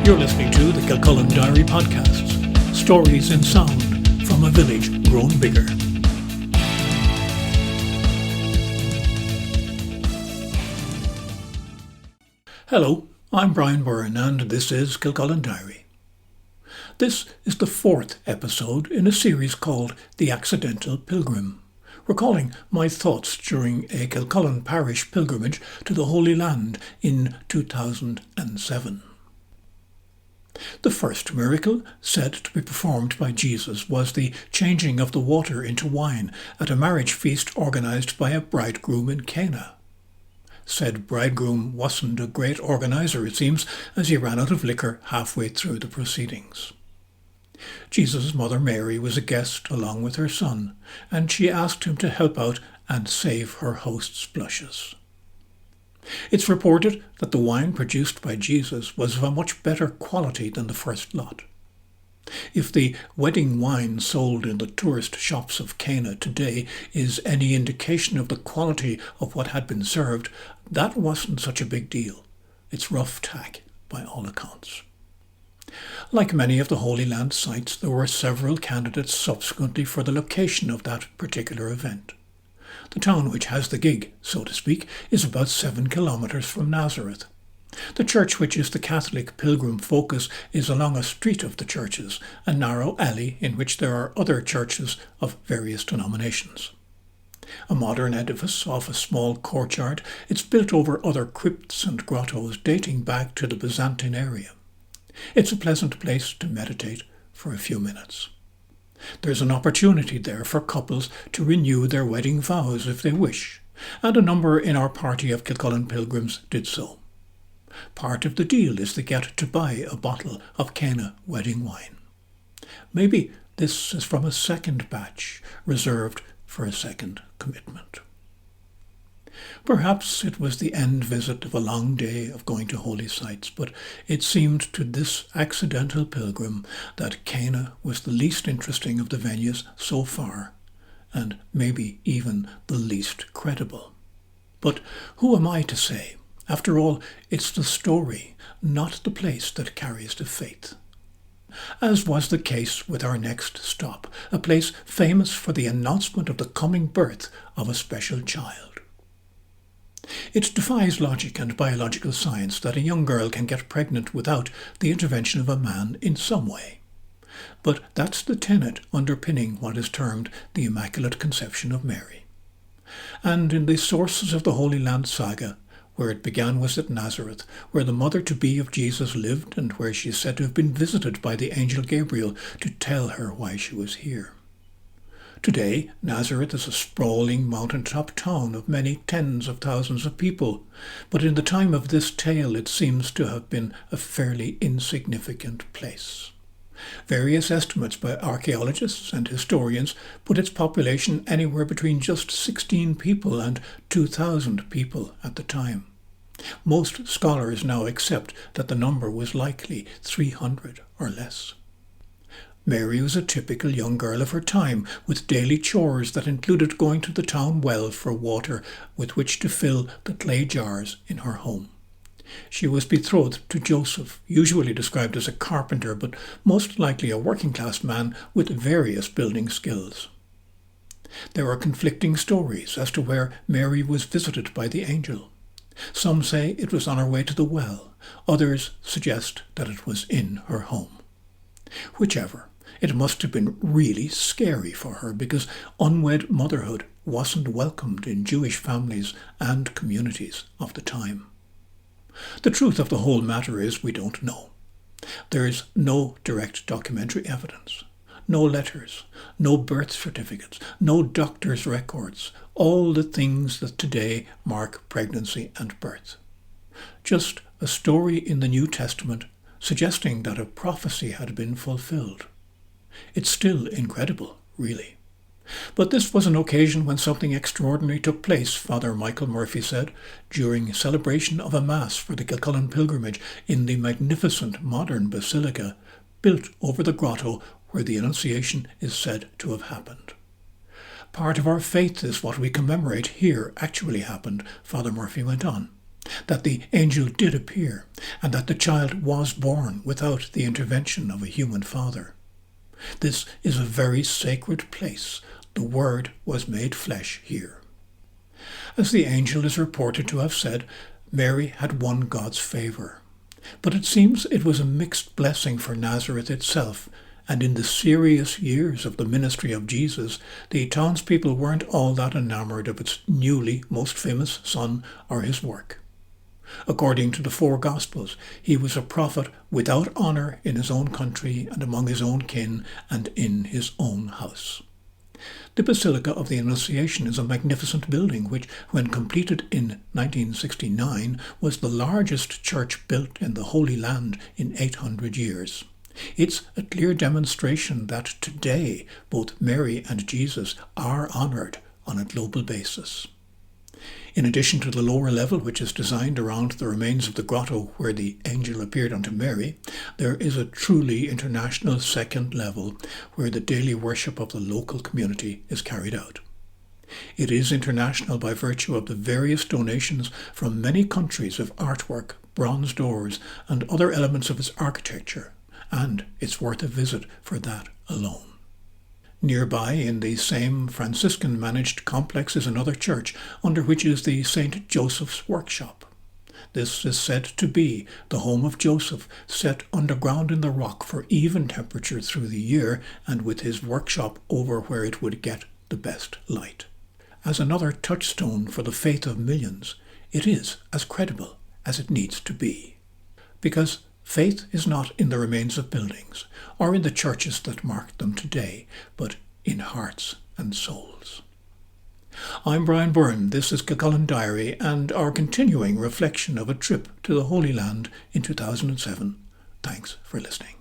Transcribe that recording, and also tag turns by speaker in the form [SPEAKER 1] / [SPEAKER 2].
[SPEAKER 1] You're listening to the Kilcullen Diary Podcasts, stories in sound from a village grown bigger. Hello, I'm Brian Byrne and this is Kilcullen Diary. This is the fourth episode in a series called The Accidental Pilgrim, recalling my thoughts during a Kilcullen Parish pilgrimage to the Holy Land in 2007. The first miracle said to be performed by Jesus was the changing of the water into wine at a marriage feast organised by a bridegroom in Cana. Said bridegroom wasn't a great organiser, it seems, as he ran out of liquor halfway through the proceedings. Jesus' mother Mary was a guest along with her son, and she asked him to help out and save her host's blushes. It's reported that the wine produced by Jesus was of a much better quality than the first lot. If the wedding wine sold in the tourist shops of Cana today is any indication of the quality of what had been served, that wasn't such a big deal. It's rough tack by all accounts. Like many of the Holy Land sites, there were several candidates subsequently for the location of that particular event. The town which has the gig, so to speak, is about 7 kilometres from Nazareth. The church, which is the Catholic pilgrim focus, is along a street of the churches, a narrow alley in which there are other churches of various denominations. A modern edifice off a small courtyard, it's built over other crypts and grottos dating back to the Byzantine area. It's a pleasant place to meditate for a few minutes. There's an opportunity there for couples to renew their wedding vows if they wish, and a number in our party of Kilcullen pilgrims did so. Part of the deal is they get to buy a bottle of Cana wedding wine. Maybe this is from a second batch, reserved for a second commitment. Perhaps it was the end visit of a long day of going to holy sites, but it seemed to this accidental pilgrim that Cana was the least interesting of the venues so far, and maybe even the least credible. But who am I to say? After all, it's the story, not the place, that carries the faith. As was the case with our next stop, a place famous for the announcement of the coming birth of a special child. It defies logic and biological science that a young girl can get pregnant without the intervention of a man in some way. But that's the tenet underpinning what is termed the Immaculate Conception of Mary. And in the sources of the Holy Land saga, where it began was at Nazareth, where the mother-to-be of Jesus lived and where she is said to have been visited by the angel Gabriel to tell her why she was here. Today, Nazareth is a sprawling mountaintop town of many tens of thousands of people, but in the time of this tale it seems to have been a fairly insignificant place. Various estimates by archaeologists and historians put its population anywhere between just 16 people and 2,000 people at the time. Most scholars now accept that the number was likely 300 or less. Mary was a typical young girl of her time, with daily chores that included going to the town well for water with which to fill the clay jars in her home. She was betrothed to Joseph, usually described as a carpenter, but most likely a working-class man with various building skills. There are conflicting stories as to where Mary was visited by the angel. Some say it was on her way to the well, others suggest that it was in her home. Whichever, it must have been really scary for her because unwed motherhood wasn't welcomed in Jewish families and communities of the time. The truth of the whole matter is we don't know. There is no direct documentary evidence, no letters, no birth certificates, no doctor's records, all the things that today mark pregnancy and birth. Just a story in the New Testament suggesting that a prophecy had been fulfilled. It's still incredible, really. But this was an occasion when something extraordinary took place, Father Michael Murphy said, during celebration of a Mass for the Kilcullen pilgrimage in the magnificent modern basilica built over the grotto where the Annunciation is said to have happened. Part of our faith is what we commemorate here actually happened, Father Murphy went on. that the angel did appear, and that the child was born without the intervention of a human father. This is a very sacred place. The Word was made flesh here. As the angel is reported to have said, Mary had won God's favour. But it seems it was a mixed blessing for Nazareth itself, and in the serious years of the ministry of Jesus, the townspeople weren't all that enamoured of its newly most famous son or his work. According to the four Gospels, he was a prophet without honour in his own country and among his own kin and in his own house. The Basilica of the Annunciation is a magnificent building which, when completed in 1969, was the largest church built in the Holy Land in 800 years. It's a clear demonstration that today both Mary and Jesus are honoured on a global basis. In addition to the lower level, which is designed around the remains of the grotto where the angel appeared unto Mary, there is a truly international second level where the daily worship of the local community is carried out. It is international by virtue of the various donations from many countries of artwork, bronze doors, and other elements of its architecture, and it's worth a visit for that alone. Nearby, in the same Franciscan-managed complex, is another church, under which is the St. Joseph's Workshop. This is said to be the home of Joseph, set underground in the rock for even temperature through the year, and with his workshop over where it would get the best light. As another touchstone for the faith of millions, it is as credible as it needs to be. Because faith is not in the remains of buildings, or in the churches that mark them today, but in hearts and souls. I'm Brian Byrne, this is Kilcullen Diary, and our continuing reflection of a trip to the Holy Land in 2007. Thanks for listening.